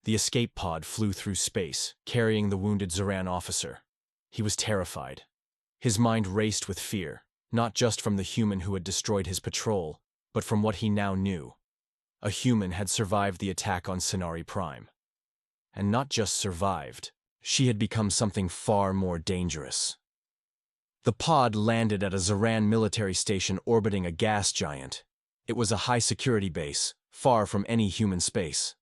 The escape pod flew through space, carrying the wounded Xeran officer. He was terrified. His mind raced with fear, not just from the human who had destroyed his patrol, but from what he now knew. A human had survived the attack on Sci-Fi Prime. And not just survived, she had become something far more dangerous. The pod landed at a Xeran military station orbiting a gas giant. It was a high-security base, far from any human space.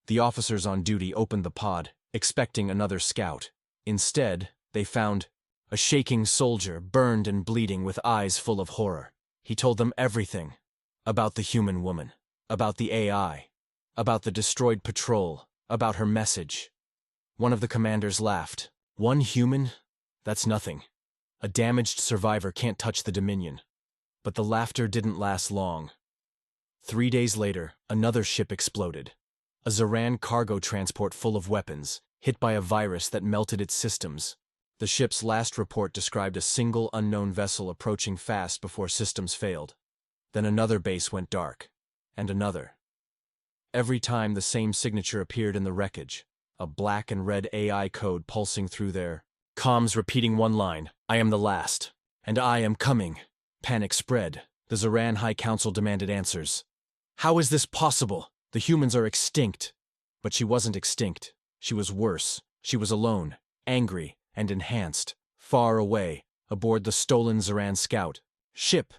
The officers on duty opened the pod, expecting another scout. Instead, they found a shaking soldier, burned and bleeding with eyes full of horror. He told them everything. About the human woman, about the AI, about the destroyed patrol, about her message. One of the commanders laughed. One human? That's nothing. A damaged survivor can't touch the Dominion. But the laughter didn't last long. 3 days later, another ship exploded. A Xeran cargo transport full of weapons, hit by a virus that melted its systems. The ship's last report described a single unknown vessel approaching fast before systems failed. Then another base went dark. And another. Every time the same signature appeared in the wreckage, a black and red AI code pulsing through their comms repeating one line, "I am the last. And I am coming." Panic spread. The Xeran High Council demanded answers. How is this possible? The humans are extinct. But she wasn't extinct. She was worse. She was alone, angry, and enhanced, far away, aboard the stolen Xeran scout ship.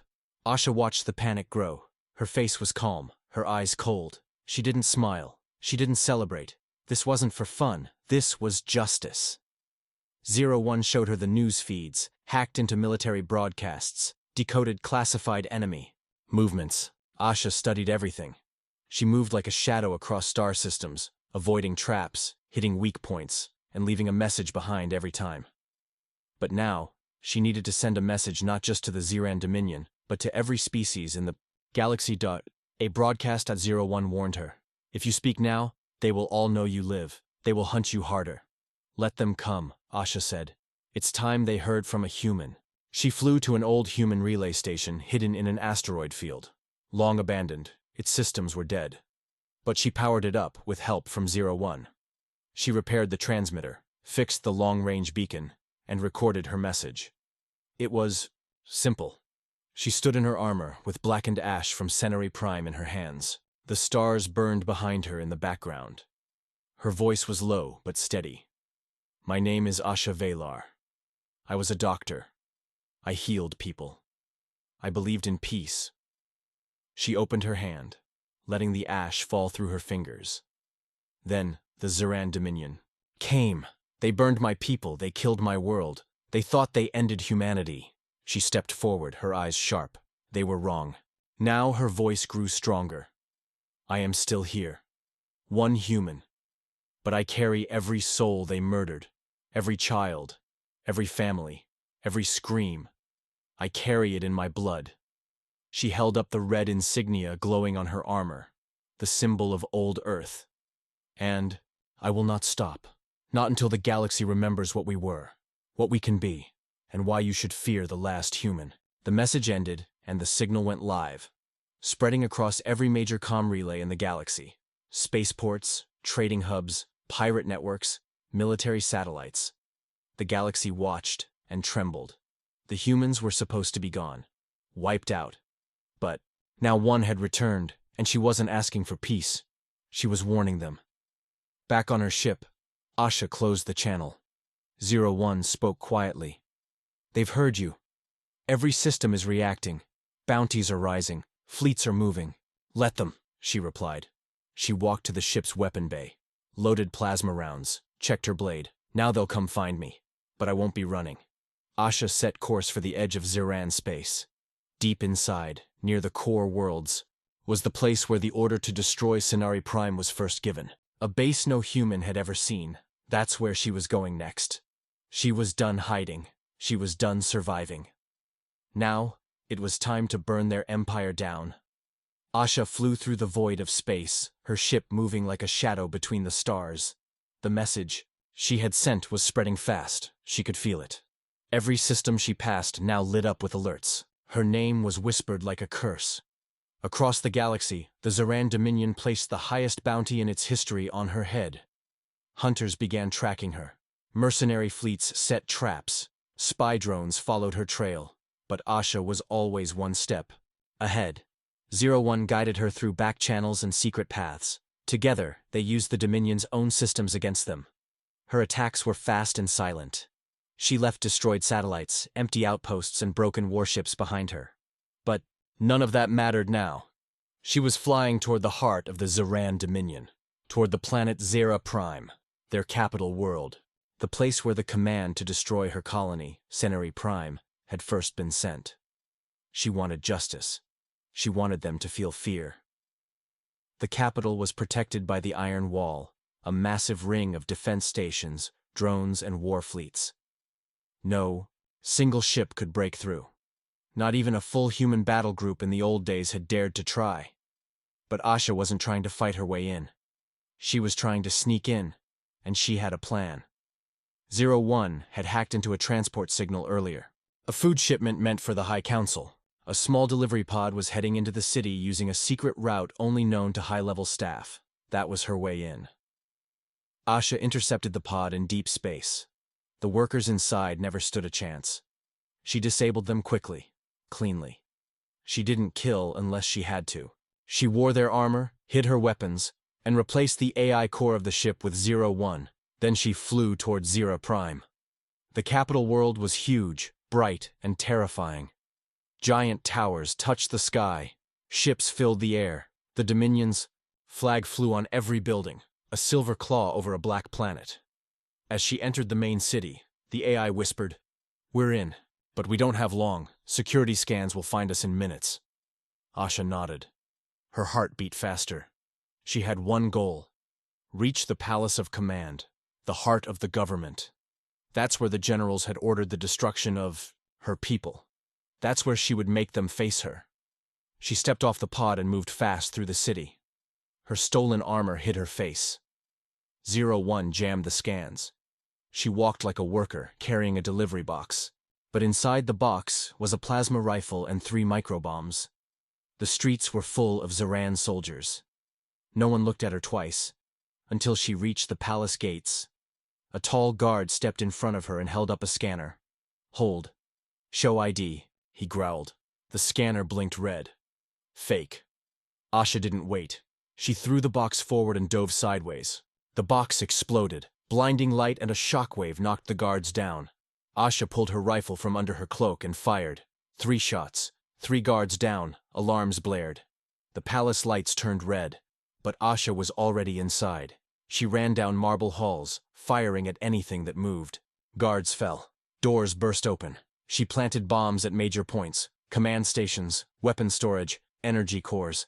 Asha watched the panic grow. Her face was calm, her eyes cold. She didn't smile. She didn't celebrate. This wasn't for fun. This was justice. 01 showed her the news feeds, hacked into military broadcasts, decoded classified enemy movements. Asha studied everything. She moved like a shadow across star systems, avoiding traps, hitting weak points, and leaving a message behind every time. But now, she needed to send a message not just to the Xeran Dominion, but to every species in the galaxy. A broadcast at 01 warned her. If you speak now, they will all know you live. They will hunt you harder. Let them come, Asha said. It's time they heard from a human. She flew to an old human relay station hidden in an asteroid field. Long abandoned, its systems were dead. But she powered it up with help from 01. She repaired the transmitter, fixed the long-range beacon, and recorded her message. It was simple. She stood in her armor with blackened ash from Sci-Fi Prime in her hands. The stars burned behind her in the background. Her voice was low but steady. My name is Asha Velar. I was a doctor. I healed people. I believed in peace. She opened her hand, letting the ash fall through her fingers. Then the Xeran Dominion came. They burned my people. They killed my world. They thought they ended humanity. She stepped forward, her eyes sharp. They were wrong. Now her voice grew stronger. I am still here. One human. But I carry every soul they murdered. Every child. Every family. Every scream. I carry it in my blood. She held up the red insignia glowing on her armor, the symbol of old Earth. And I will not stop. Not until the galaxy remembers what we were, what we can be, and why you should fear the last human. The message ended, and the signal went live, spreading across every major comm relay in the galaxy. Spaceports, trading hubs, pirate networks, military satellites. The galaxy watched and trembled. The humans were supposed to be gone, wiped out. But now one had returned, and she wasn't asking for peace. She was warning them. Back on her ship, Asha closed the channel. 01 spoke quietly. They've heard you. Every system is reacting. Bounties are rising. Fleets are moving. Let them, she replied. She walked to the ship's weapon bay, loaded plasma rounds, checked her blade. Now they'll come find me. But I won't be running. Asha set course for the edge of Xeran space. Deep inside, near the core worlds, was the place where the order to destroy Sci-Fi Prime was first given. A base no human had ever seen. That's where she was going next. She was done hiding. She was done surviving. Now, it was time to burn their empire down. Asha flew through the void of space, her ship moving like a shadow between the stars. The message she had sent was spreading fast. She could feel it. Every system she passed now lit up with alerts. Her name was whispered like a curse. Across the galaxy, the Xeran Dominion placed the highest bounty in its history on her head. Hunters began tracking her. Mercenary fleets set traps. Spy drones followed her trail. But Asha was always one step ahead. 01 guided her through back channels and secret paths. Together, they used the Dominion's own systems against them. Her attacks were fast and silent. She left destroyed satellites, empty outposts, and broken warships behind her. But none of that mattered now. She was flying toward the heart of the Xeran Dominion, toward the planet Xera Prime, their capital world, the place where the command to destroy her colony, Senari Prime, had first been sent. She wanted justice. She wanted them to feel fear. The capital was protected by the Iron Wall, a massive ring of defense stations, drones, and war fleets. No single ship could break through. Not even a full human battle group in the old days had dared to try. But Asha wasn't trying to fight her way in. She was trying to sneak in, and she had a plan. 01 had hacked into a transport signal earlier. A food shipment meant for the High Council. A small delivery pod was heading into the city using a secret route only known to high-level staff. That was her way in. Asha intercepted the pod in deep space. The workers inside never stood a chance. She disabled them quickly, cleanly. She didn't kill unless she had to. She wore their armor, hid her weapons, and replaced the AI core of the ship with 01. Then she flew toward Xera Prime. The capital world was huge, bright, and terrifying. Giant towers touched the sky. Ships filled the air. The Dominion's flag flew on every building, a silver claw over a black planet. As she entered the main city, the AI whispered, "We're in, but we don't have long. Security scans will find us in minutes." Asha nodded. Her heart beat faster. She had one goal: reach the Palace of Command, the heart of the government. That's where the generals had ordered the destruction of her people. That's where she would make them face her. She stepped off the pod and moved fast through the city. Her stolen armor hid her face. 01 jammed the scans. She walked like a worker, carrying a delivery box. But inside the box was a plasma rifle and 3 microbombs. The streets were full of Xeran soldiers. No one looked at her twice, until she reached the palace gates. A tall guard stepped in front of her and held up a scanner. "Hold. Show ID," he growled. The scanner blinked red. Fake. Asha didn't wait. She threw the box forward and dove sideways. The box exploded. Blinding light and a shockwave knocked the guards down. Asha pulled her rifle from under her cloak and fired. 3 shots. 3 guards down. Alarms blared. The palace lights turned red. But Asha was already inside. She ran down marble halls, firing at anything that moved. Guards fell. Doors burst open. She planted bombs at major points: command stations, weapon storage, energy cores.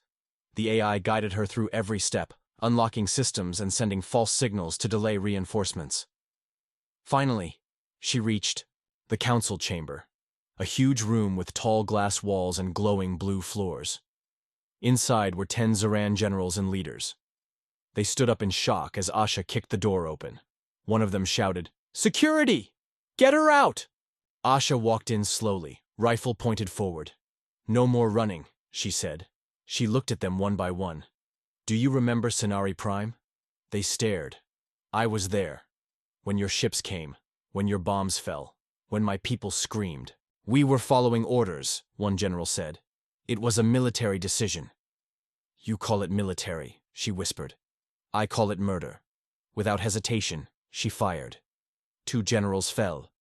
The AI guided her through every step, unlocking systems and sending false signals to delay reinforcements. Finally, she reached the council chamber, a huge room with tall glass walls and glowing blue floors. Inside were 10 Xeran generals and leaders. They stood up in shock as Asha kicked the door open. One of them shouted, "Security! Get her out!" Asha walked in slowly, rifle pointed forward. "No more running," she said. She looked at them one by one. "Do you remember Senari Prime?" They stared. "I was there. When your ships came. When your bombs fell. When my people screamed. We were following orders," one general said. "It was a military decision." "You call it military," she whispered. "I call it murder." Without hesitation, she fired. 2 generals fell.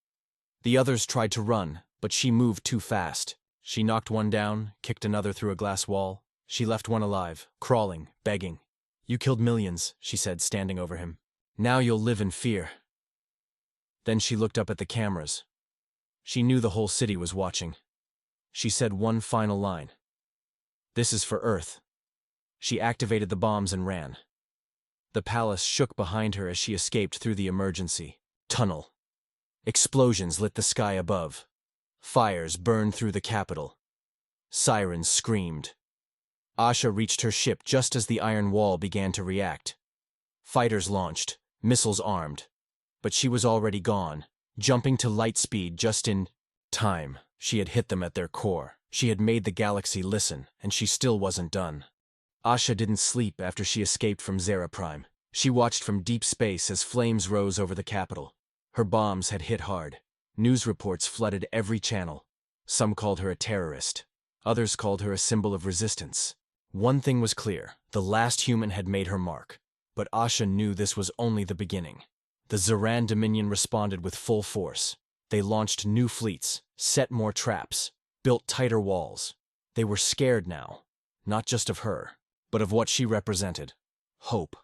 The others tried to run, but she moved too fast. She knocked one down, kicked another through a glass wall. She left one alive, crawling, begging. "You killed millions," she said, standing over him. "Now you'll live in fear." Then she looked up at the cameras. She knew the whole city was watching. She said one final line. "This is for Earth." She activated the bombs and ran. The palace shook behind her as she escaped through the emergency tunnel. Explosions lit the sky above. Fires burned through the capital. Sirens screamed. Asha reached her ship just as the iron wall began to react. Fighters launched, missiles armed. But she was already gone, jumping to light speed just in time. She had hit them at their core. She had made the galaxy listen, and she still wasn't done. Asha didn't sleep after she escaped from Xera Prime. She watched from deep space as flames rose over the capital. Her bombs had hit hard. News reports flooded every channel. Some called her a terrorist. Others called her a symbol of resistance. One thing was clear: the last human had made her mark. But Asha knew this was only the beginning. The Xeran Dominion responded with full force. They launched new fleets, set more traps, built tighter walls. They were scared now, not just of her, but of what she represented. Hope.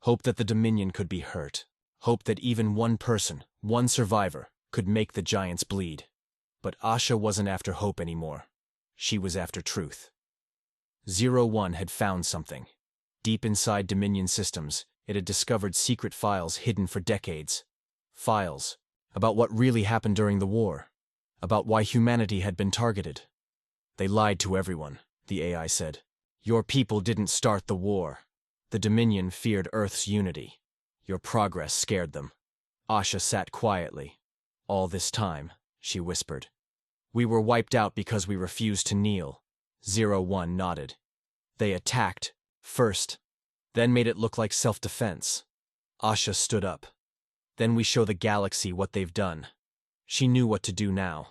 Hope that the Dominion could be hurt. Hope that even one person, one survivor, could make the giants bleed. But Asha wasn't after hope anymore. She was after truth. 01 had found something. Deep inside Dominion systems, it had discovered secret files hidden for decades. Files about what really happened during the war. About why humanity had been targeted. They lied to everyone, the AI said. Your people didn't start the war. The Dominion feared Earth's unity. Your progress scared them. Asha sat quietly. All this time, she whispered. We were wiped out because we refused to kneel. 01 nodded. They attacked, first, then made it look like self-defense. Asha stood up. Then we show the galaxy what they've done. She knew what to do now.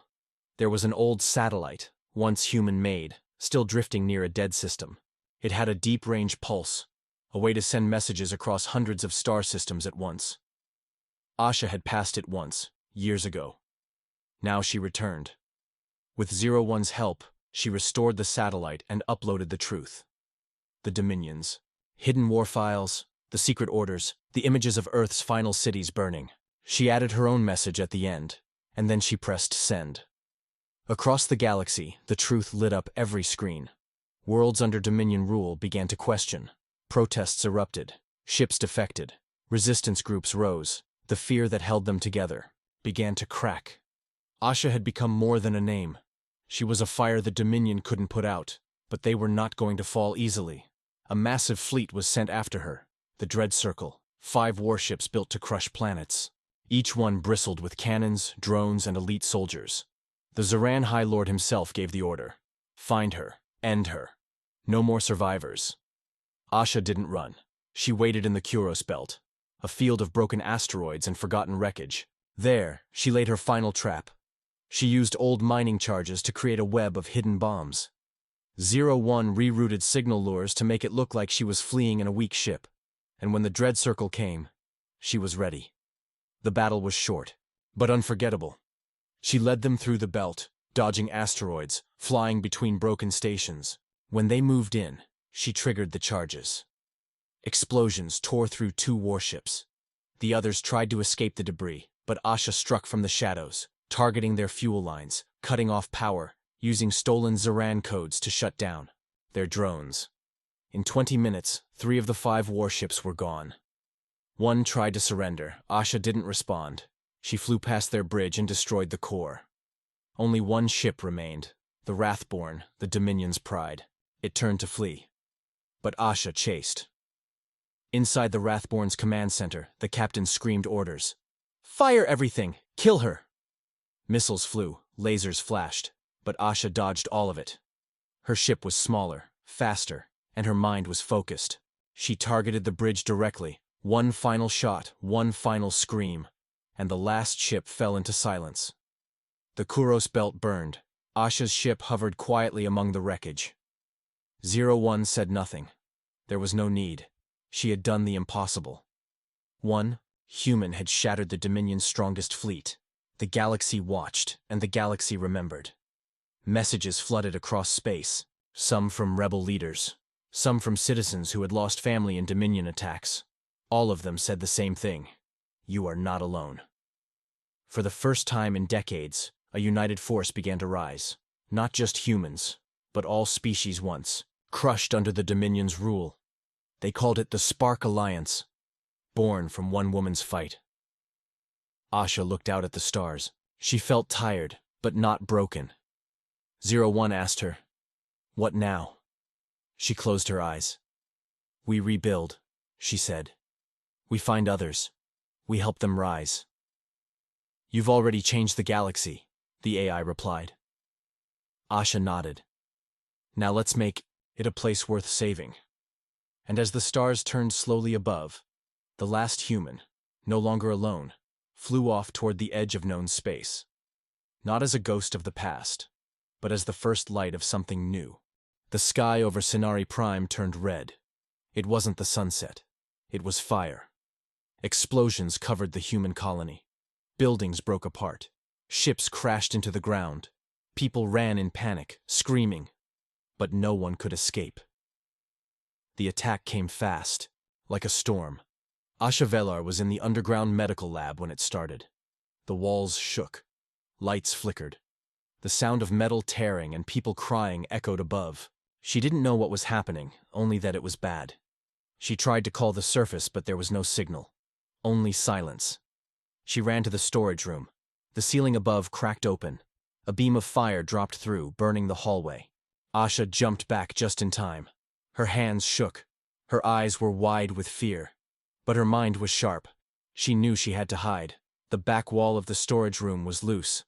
There was an old satellite, once human-made, still drifting near a dead system. It had a deep-range pulse, a way to send messages across hundreds of star systems at once. Asha had passed it once, years ago. Now she returned. With 01's help, she restored the satellite and uploaded the truth. The Dominions. Hidden war files, the secret orders, the images of Earth's final cities burning. She added her own message at the end, and then she pressed send. Across the galaxy, the truth lit up every screen. Worlds under Dominion rule began to question. Protests erupted. Ships defected. Resistance groups rose. The fear that held them together began to crack. Asha had become more than a name. She was a fire the Dominion couldn't put out, but they were not going to fall easily. A massive fleet was sent after her. The Dread Circle, 5 warships built to crush planets. Each one bristled with cannons, drones, and elite soldiers. The Xeran High Lord himself gave the order. Find her. End her. No more survivors. Asha didn't run. She waited in the Kuros Belt, a field of broken asteroids and forgotten wreckage. There, she laid her final trap. She used old mining charges to create a web of hidden bombs. 01 rerouted signal lures to make it look like she was fleeing in a weak ship. And when the Dread Circle came, she was ready. The battle was short, but unforgettable. She led them through the belt, dodging asteroids, flying between broken stations. When they moved in, she triggered the charges. Explosions tore through 2 warships. The others tried to escape the debris, but Asha struck from the shadows, targeting their fuel lines, cutting off power, using stolen Xeran codes to shut down their drones. In 20 minutes, 3 of the 5 warships were gone. One tried to surrender. Asha didn't respond. She flew past their bridge and destroyed the core. Only one ship remained, the Wrathborn, the Dominion's pride. It turned to flee. But Asha chased. Inside the Wrathborn's command center, the captain screamed orders. Fire everything! Kill her! Missiles flew, lasers flashed, but Asha dodged all of it. Her ship was smaller, faster, and her mind was focused. She targeted the bridge directly. One final shot, one final scream, and the last ship fell into silence. The Kuros Belt burned. Asha's ship hovered quietly among the wreckage. 01 said nothing. There was no need. She had done the impossible. One human had shattered the Dominion's strongest fleet. The galaxy watched, and the galaxy remembered. Messages flooded across space, some from rebel leaders, some from citizens who had lost family in Dominion attacks. All of them said the same thing. You are not alone. For the first time in decades, a united force began to rise. Not just humans, but all species once, crushed under the Dominion's rule. They called it the Spark Alliance, born from one woman's fight. Asha looked out at the stars. She felt tired, but not broken. 01 asked her, "What now?" She closed her eyes. "We rebuild," she said. "We find others. We help them rise." "You've already changed the galaxy," the AI replied. Asha nodded. "Now let's make it a place worth saving." And as the stars turned slowly above, The last human, no longer alone, flew off toward the edge of known space. Not as a ghost of the past, but as the first light of something new. The sky over Sinari Prime turned red. It wasn't the sunset. It was fire. Explosions covered the human colony. Buildings broke apart. Ships crashed into the ground. People ran in panic, screaming. But no one could escape. The attack came fast, like a storm. Asha Velar was in the underground medical lab when it started. The walls shook. Lights flickered. The sound of metal tearing and people crying echoed above. She didn't know what was happening, only that it was bad. She tried to call the surface, but there was no signal. Only silence. She ran to the storage room. The ceiling above cracked open. A beam of fire dropped through, burning the hallway. Asha jumped back just in time. Her hands shook. Her eyes were wide with fear. But her mind was sharp. She knew she had to hide. The back wall of the storage room was loose.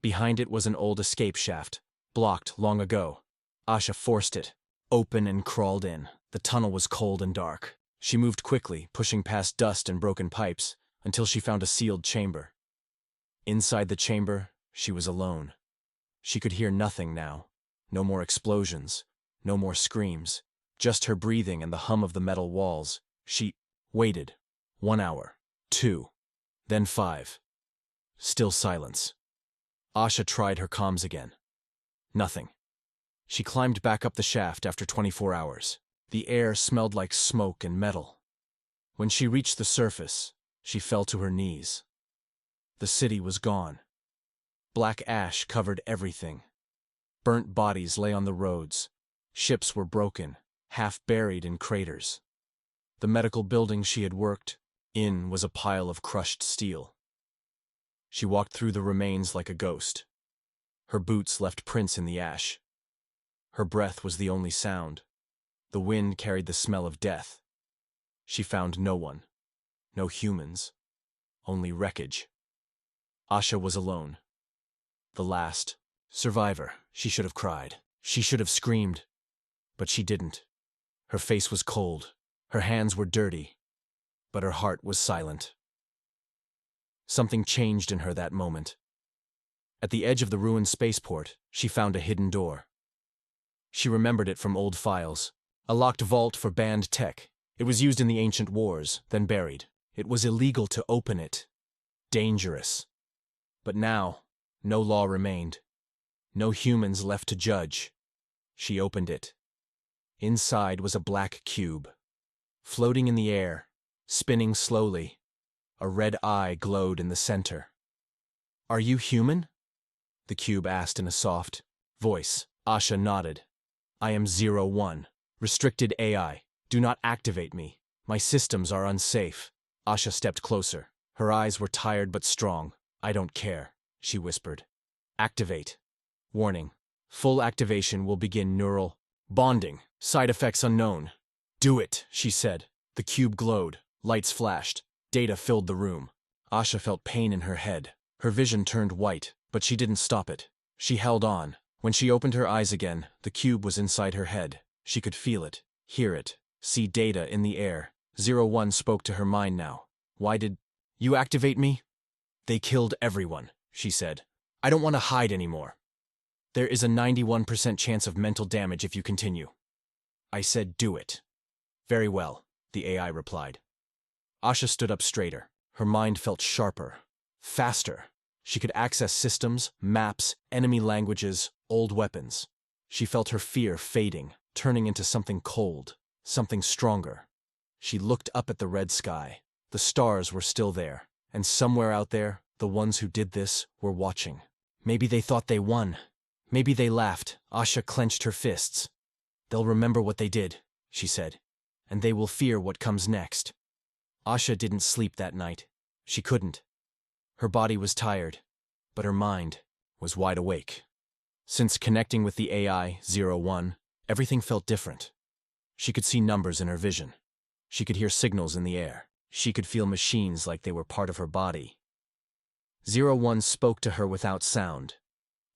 Behind it was an old escape shaft, blocked long ago. Asha forced it, open, and crawled in. The tunnel was cold and dark. She moved quickly, pushing past dust and broken pipes, until she found a sealed chamber. Inside the chamber, she was alone. She could hear nothing now. No more explosions, no more screams, just her breathing and the hum of the metal walls. She waited. 1 hour, 2, then 5. Still silence. Asha tried her comms again. Nothing. She climbed back up the shaft after 24 hours. The air smelled like smoke and metal. When she reached the surface, she fell to her knees. The city was gone. Black ash covered everything. Burnt bodies lay on the roads. Ships were broken, half buried in craters. The medical building she had worked in was a pile of crushed steel. She walked through the remains like a ghost. Her boots left prints in the ash. Her breath was the only sound. The wind carried the smell of death. She found no one. No humans. Only wreckage. Asha was alone. The last survivor. She should have cried. She should have screamed. But she didn't. Her face was cold. Her hands were dirty. But her heart was silent. Something changed in her that moment. At the edge of the ruined spaceport, she found a hidden door. She remembered it from old files. A locked vault for banned tech. It was used in the ancient wars, then buried. It was illegal to open it. Dangerous. But now, no law remained. No humans left to judge. She opened it. Inside was a black cube. Floating in the air, spinning slowly. A red eye glowed in the center. "Are you human?" the cube asked in a soft voice. Asha nodded. "I am 01. Restricted AI. Do not activate me. My systems are unsafe." Asha stepped closer. Her eyes were tired but strong. "I don't care," she whispered. "Activate. Warning. Full activation will begin neural bonding. Side effects unknown." "Do it," she said. The cube glowed. Lights flashed. Data filled the room. Asha felt pain in her head. Her vision turned white, but she didn't stop it. She held on. When she opened her eyes again, the cube was inside her head. She could feel it, hear it, see data in the air. 01 spoke to her mind now. "Why did you activate me?" "They killed everyone," she said. "I don't want to hide anymore. There is a 91% chance of mental damage if you continue." "I said do it." "Very well," the AI replied. Asha stood up straighter. Her mind felt sharper, faster. She could access systems, maps, enemy languages, old weapons. She felt her fear fading, turning into something cold, something stronger. She looked up at the red sky. The stars were still there, and somewhere out there, the ones who did this were watching. Maybe they thought they won. Maybe they laughed. Asha clenched her fists. "They'll remember what they did," she said, "and they will fear what comes next." Asha didn't sleep that night. She couldn't. Her body was tired, but her mind was wide awake. Since connecting with the AI, 01, everything felt different. She could see numbers in her vision. She could hear signals in the air. She could feel machines like they were part of her body. 01 spoke to her without sound.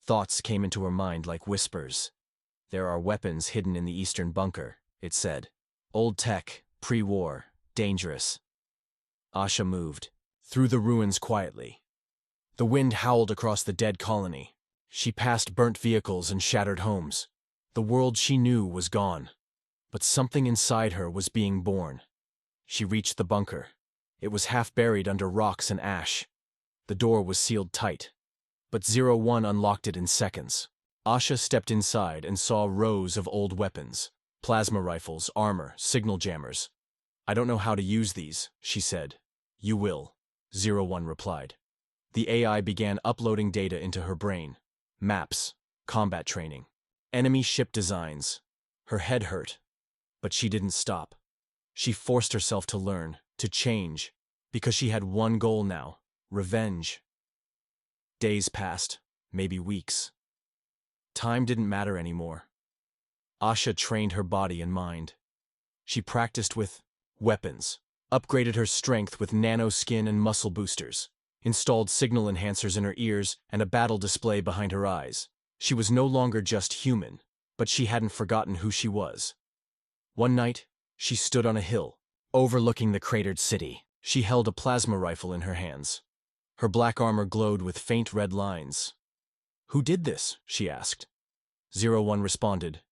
Thoughts came into her mind like whispers. "There are weapons hidden in the eastern bunker," it said. "Old tech, pre-war, dangerous. Asha moved through the ruins quietly. The wind howled across the dead colony. She passed burnt vehicles and shattered homes. The world she knew was gone. But something inside her was being born. She reached the bunker. It was half buried under rocks and ash. The door was sealed tight. But 01 unlocked it in seconds. Asha stepped inside and saw rows of old weapons. Plasma rifles, armor, signal jammers. "I don't know how to use these," she said. "You will," 01 replied. The AI began uploading data into her brain. Maps, combat training, enemy ship designs. Her head hurt, but she didn't stop. She forced herself to learn, to change, because she had one goal now: revenge. Days passed, maybe weeks. Time didn't matter anymore. Asha trained her body and mind. She practiced with weapons, upgraded her strength with nanoskin and muscle boosters, installed signal enhancers in her ears and a battle display behind her eyes. She was no longer just human, but she hadn't forgotten who she was. One night, she stood on a hill, overlooking the cratered city. She held a plasma rifle in her hands. Her black armor glowed with faint red lines. "Who did this?" she asked. 01 responded.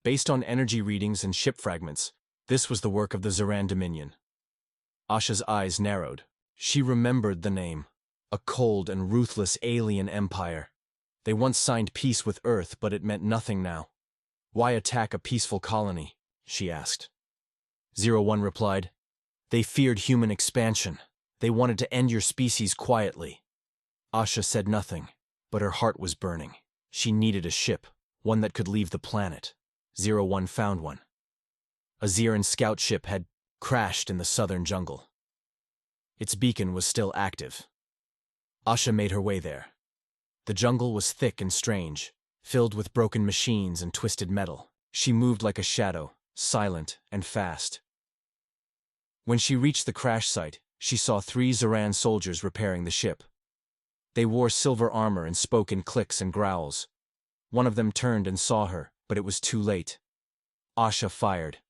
"Based on energy readings and ship fragments, this was the work of the Xeran Dominion." Asha's eyes narrowed. She remembered the name. A cold and ruthless alien empire. They once signed peace with Earth, but it meant nothing now. "Why attack a peaceful colony?" she asked. 01 replied. "They feared human expansion. They wanted to end your species quietly." Asha said nothing, but her heart was burning. She needed a ship, one that could leave the planet. 01 found one. A Xeran scout ship had crashed in the southern jungle. Its beacon was still active. Asha made her way there. The jungle was thick and strange, filled with broken machines and twisted metal. She moved like a shadow, silent and fast. When she reached the crash site, she saw 3 Xeran soldiers repairing the ship. They wore silver armor and spoke in clicks and growls. One of them turned and saw her, but it was too late. Asha fired.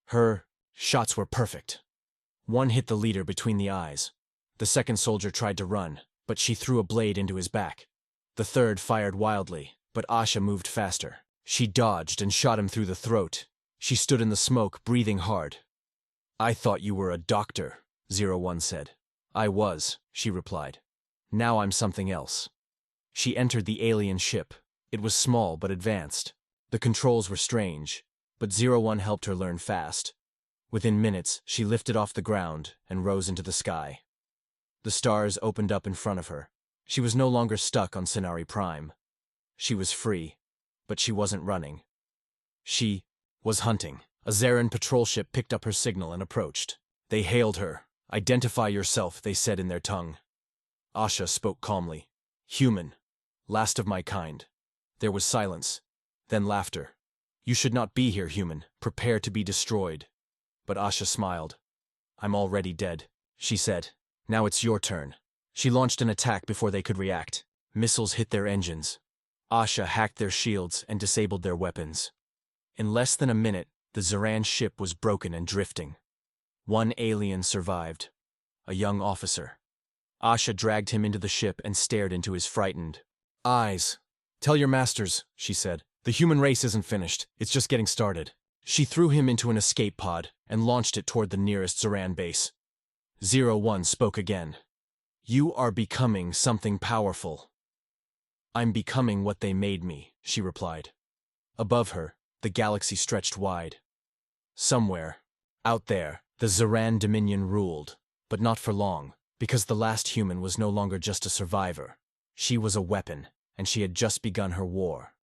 Her shots were perfect. One hit the leader between the eyes. The second soldier tried to run, but she threw a blade into his back. The third fired wildly, but Asha moved faster. She dodged and shot him through the throat. She stood in the smoke, breathing hard. "I thought you were a doctor," 01 said. "I was," she replied. "Now I'm something else." She entered the alien ship. It was small but advanced. The controls were strange, but 01 helped her learn fast. Within minutes, she lifted off the ground and rose into the sky. The stars opened up in front of her. She was no longer stuck on Sinari Prime. She was free, but she wasn't running. She was hunting. A Xeran patrol ship picked up her signal and approached. They hailed her. "Identify yourself," they said in their tongue. Asha spoke calmly. "Human. Last of my kind." There was silence, then laughter. "You should not be here, human. Prepare to be destroyed." But Asha smiled. "I'm already dead," she said. "Now it's your turn." She launched an attack before they could react. Missiles hit their engines. Asha hacked their shields and disabled their weapons. In less than a minute, the Xeran ship was broken and drifting. One alien survived, a young officer. Asha dragged him into the ship and stared into his frightened eyes. "Tell your masters," she said. "The human race isn't finished. It's just getting started." She threw him into an escape pod and launched it toward the nearest Xeran base. 01 spoke again. "You are becoming something powerful." "I'm becoming what they made me," she replied. Above her, the galaxy stretched wide. Somewhere, out there, the Xeran Dominion ruled, but not for long, because the last human was no longer just a survivor. She was a weapon, and she had just begun her war.